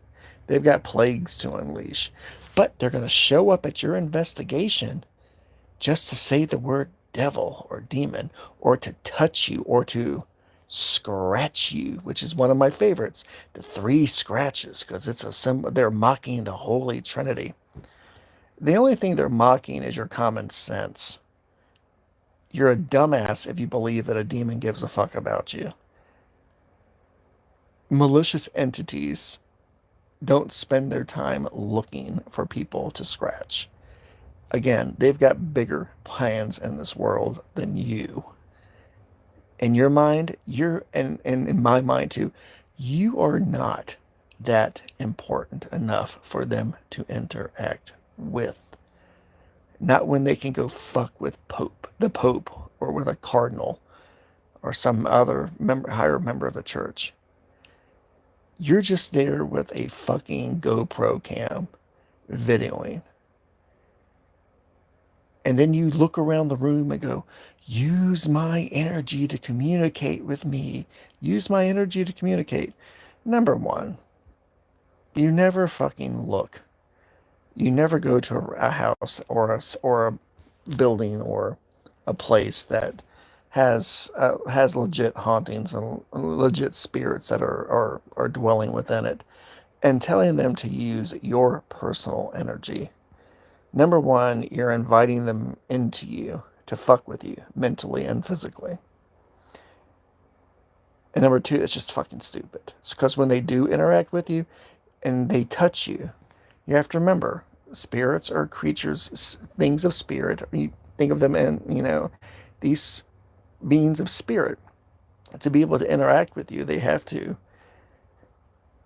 Speaker 1: They've got plagues to unleash. But they're going to show up at your investigation just to say the word devil or demon, or to touch you, or to scratch you, which is one of my favorites. The three scratches, because it's a symbol. They're mocking the Holy Trinity. The only thing they're mocking is your common sense. You're a dumbass if you believe that a demon gives a fuck about you. Malicious entities don't spend their time looking for people to scratch. Again, they've got bigger plans in this world than you. In your mind, and in my mind too, you are not that important enough for them to interact with. Not when they can go fuck with the Pope, or with a cardinal, or some other higher member of the church. You're just there with a fucking GoPro cam videoing. And then you look around the room and go, use my energy to communicate with me. Use my energy to communicate. Number one, you never fucking look. You never go to a house or a building or a place that has legit hauntings and legit spirits that are dwelling within it, and telling them to use your personal energy. Number one, you're inviting them into you to fuck with you mentally and physically. And number two, it's just fucking stupid. It's because when they do interact with you and they touch you, you have to remember, spirits are creatures, things of spirit. You think of them in, these beings of spirit. To be able to interact with you, they have to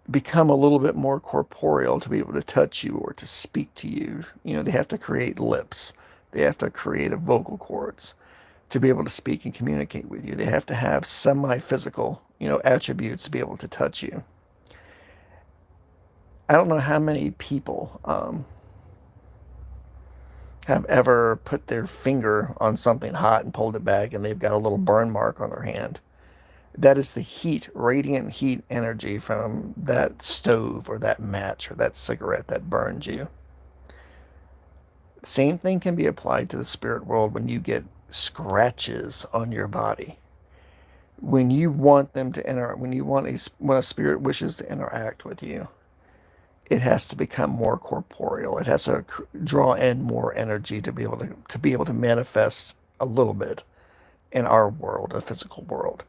Speaker 1: become a little bit more corporeal to be able to touch you or to speak to you. They have to create lips. They have to create a vocal cords to be able to speak and communicate with you. They have to have semi-physical, attributes to be able to touch you. I don't know how many people have ever put their finger on something hot and pulled it back and they've got a little burn mark on their hand. That is the heat, radiant heat energy from that stove or that match or that cigarette that burned you. Same thing can be applied to the spirit world when you get scratches on your body. When you want them to when a spirit wishes to interact with you, it has to become more corporeal. It has to draw in more energy to be able to manifest a little bit in our world, a physical world.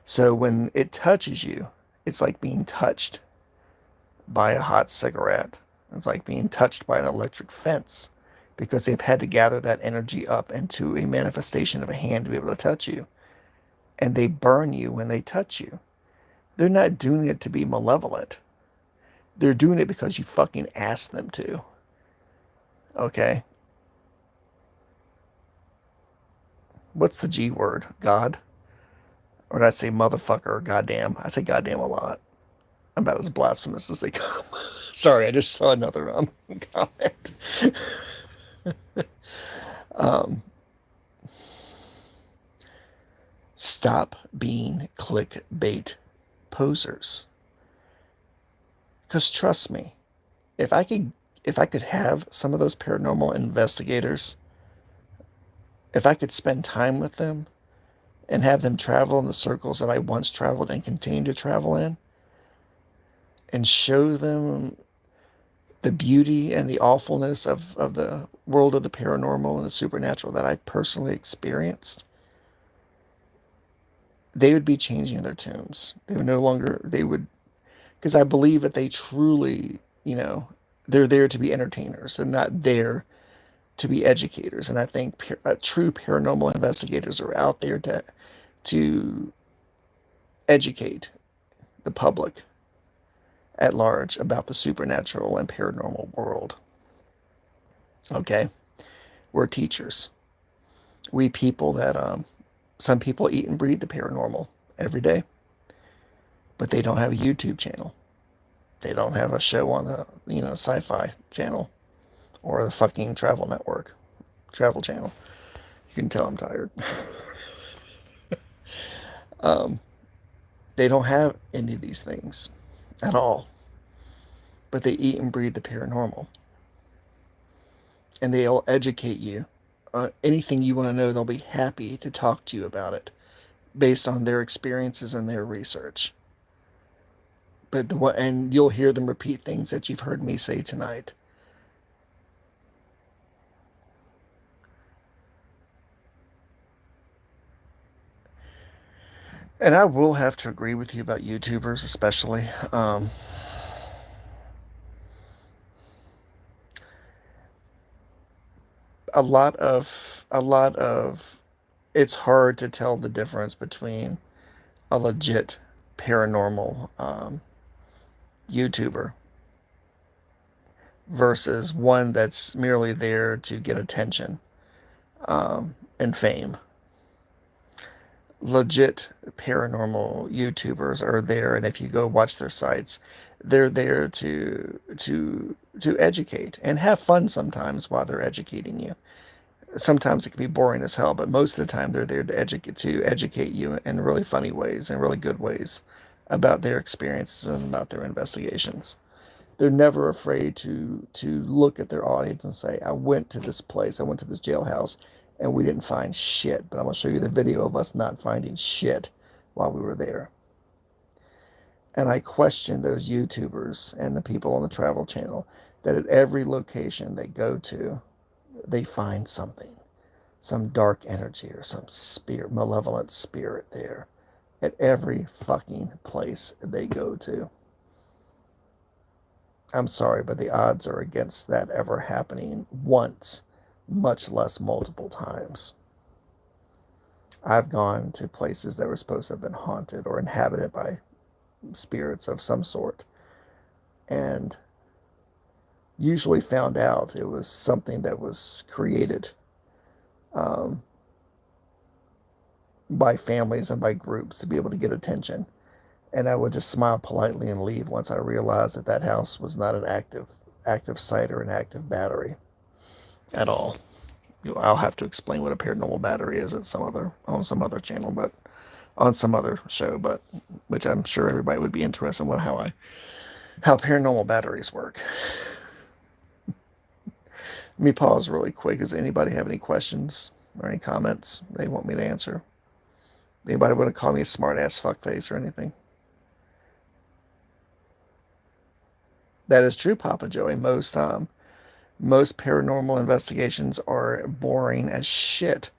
Speaker 1: So when it touches you, it's like being touched by a hot cigarette. It's like being touched by an electric fence, because they've had to gather that energy up into a manifestation of a hand to be able to touch you. And they burn you when they touch you. They're not doing it to be malevolent. They're doing it because you fucking asked them to. Okay? What's the G word? God? Or did I say motherfucker or goddamn? I say goddamn a lot. I'm about as blasphemous as they come. Sorry, I just saw another comment. Stop being clickbait posers. Because trust me, if I could have some of those paranormal investigators, if I could spend time with them and have them travel in the circles that I once traveled and continue to travel in, and show them the beauty and the awfulness of the world of the paranormal and the supernatural that I personally experienced, they would be changing their tunes. Because I believe that they truly, they're there to be entertainers. They're not there to be educators. And I think true paranormal investigators are out there to educate the public at large about the supernatural and paranormal world. Okay? We're teachers. We people that, some people eat and breathe the paranormal every day. but they don't have a YouTube channel. They don't have a show on the, sci-fi channel or the fucking travel network, travel channel. You can tell I'm tired. They don't have any of these things at all, but they eat and breathe the paranormal. And they'll educate you on anything you want to know. They'll be happy to talk to you about it based on their experiences and their research. And you'll hear them repeat things that you've heard me say tonight. And I will have to agree with you about YouTubers, especially. A lot of it's hard to tell the difference between a legit paranormal YouTuber versus one that's merely there to get attention and fame. Legit paranormal YouTubers are there, and if you go watch their sites, they're there to educate and have fun sometimes while they're educating you. Sometimes it can be boring as hell, but most of the time they're there to educate you in really funny ways and really good ways about their experiences and about their investigations. They're never afraid to look at their audience and say, I went to this place, I went to this jailhouse, and we didn't find shit. But I'm gonna show you the video of us not finding shit while we were there. And I question those YouTubers and the people on the Travel Channel that at every location they go to, they find something, some dark energy or some spirit, malevolent spirit there at every fucking place they go to. I'm sorry, but the odds are against that ever happening once, much less multiple times. I've gone to places that were supposed to have been haunted or inhabited by spirits of some sort, and usually found out it was something that was created um, by families and by groups to be able to get attention. And I would just smile politely and leave once I realized that that house was not an active site or an active battery at all. I'll have to explain what a paranormal battery is at some other channel, but on some other show, but which I'm sure everybody would be interested in how paranormal batteries work. Let me pause really quick. Does anybody have any questions or any comments they want me to answer? Anybody want to call me a smart ass fuckface or anything? That is true, Papa Joey. Most paranormal investigations are boring as shit.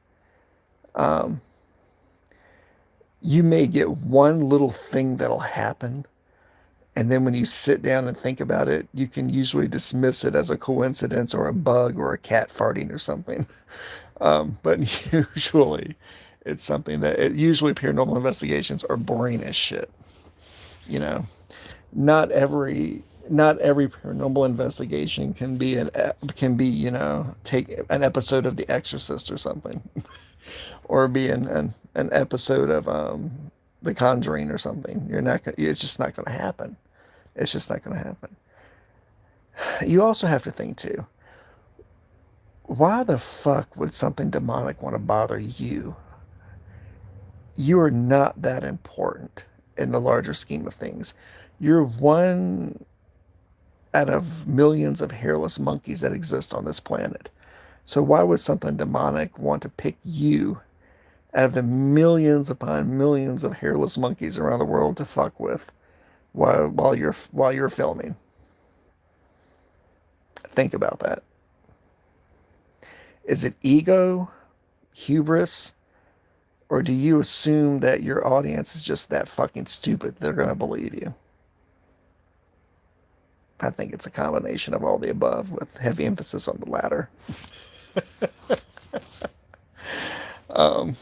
Speaker 1: Um, you may get one little thing that'll happen, and then when you sit down and think about it, you can usually dismiss it as a coincidence or a bug or a cat farting or something. But usually, it's something usually paranormal investigations are boring as shit. You know, not every paranormal investigation can be take an episode of The Exorcist or something, or be an episode of The Conjuring or something. It's just not gonna happen. It's just not gonna happen. You also have to think too, why the fuck would something demonic want to bother you? You are not that important in the larger scheme of things. You're one out of millions of hairless monkeys that exist on this planet. So why would something demonic want to pick you out of the millions upon millions of hairless monkeys around the world to fuck with while you're filming? Think about that. Is it ego, hubris, or do you assume that your audience is just that fucking stupid they're going to believe you? I think it's a combination of all the above with heavy emphasis on the latter. um,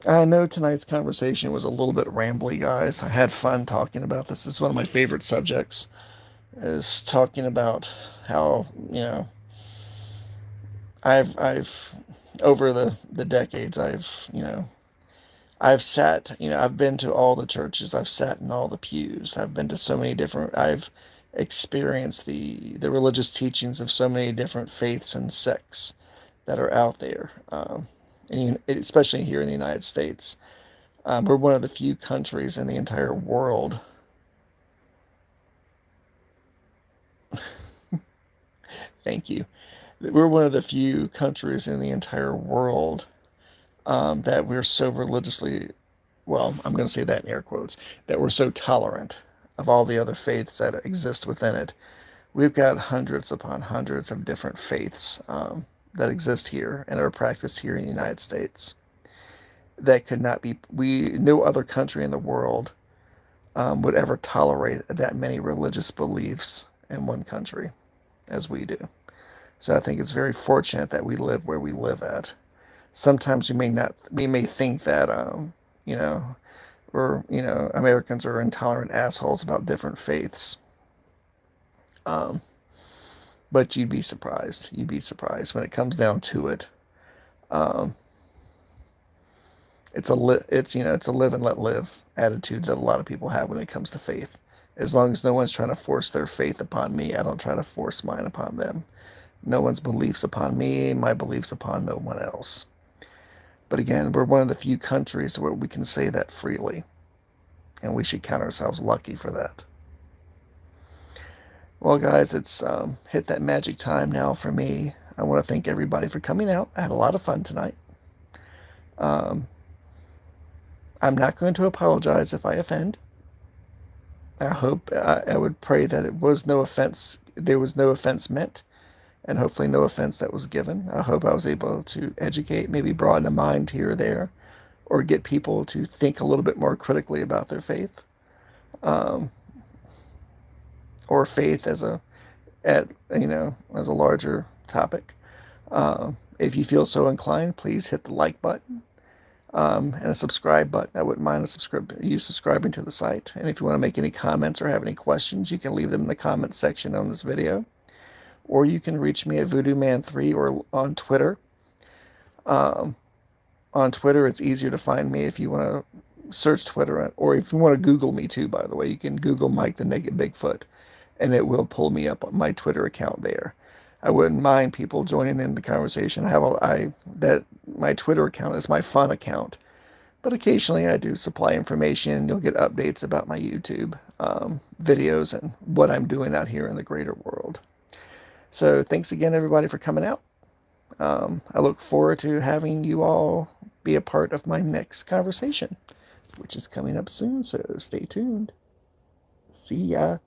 Speaker 1: I know tonight's conversation was a little bit rambly, guys. I had fun talking about this. This is one of my favorite subjects, is talking about how, I've over the decades, I've sat, I've been to all the churches, I've sat in all the pews, I've been to so many different, I've experienced the religious teachings of so many different faiths and sects that are out there, and especially here in the United States. We're one of the few countries in the entire world. Thank you. We're one of the few countries in the entire world that we're so religiously, well, I'm going to say that in air quotes, that we're so tolerant of all the other faiths that exist within it. We've got hundreds upon hundreds of different faiths that exist here and are practiced here in the United States that could not be, no other country in the world would ever tolerate that many religious beliefs in one country as we do. So I think it's very fortunate that we live where we live at. Sometimes we may think that, you know, Americans are intolerant assholes about different faiths. Um, but you'd be surprised. You'd be surprised when it comes down to it. Um, it's a live and let live attitude that a lot of people have when it comes to faith. As long as no one's trying to force their faith upon me, I don't try to force mine upon them. No one's beliefs upon me, my beliefs upon no one else. But again, we're one of the few countries where we can say that freely, and we should count ourselves lucky for that. Well, guys, it's hit that magic time now for me. I want to thank everybody for coming out. I had a lot of fun tonight. Um, I'm not going to apologize if I offend. I would pray that it was no offense, there was no offense meant, and hopefully no offense that was given. I hope I was able to educate, maybe broaden a mind here or there, or get people to think a little bit more critically about their faith, um, or faith as as a larger topic. If you feel so inclined, please hit the like button and a subscribe button. I wouldn't mind you subscribing to the site. And if you want to make any comments or have any questions, you can leave them in the comments section on this video. Or you can reach me at VoodooMan3 or on Twitter. Um, on Twitter, it's easier to find me if you want to search Twitter, or if you want to Google me too, by the way. You can Google Mike the Naked Bigfoot, and it will pull me up on my Twitter account there. I wouldn't mind people joining in the conversation. My Twitter account is my fun account, but occasionally I do supply information, and you'll get updates about my YouTube videos and what I'm doing out here in the greater world. So thanks again, everybody, for coming out. I look forward to having you all be a part of my next conversation, which is coming up soon, so stay tuned. See ya.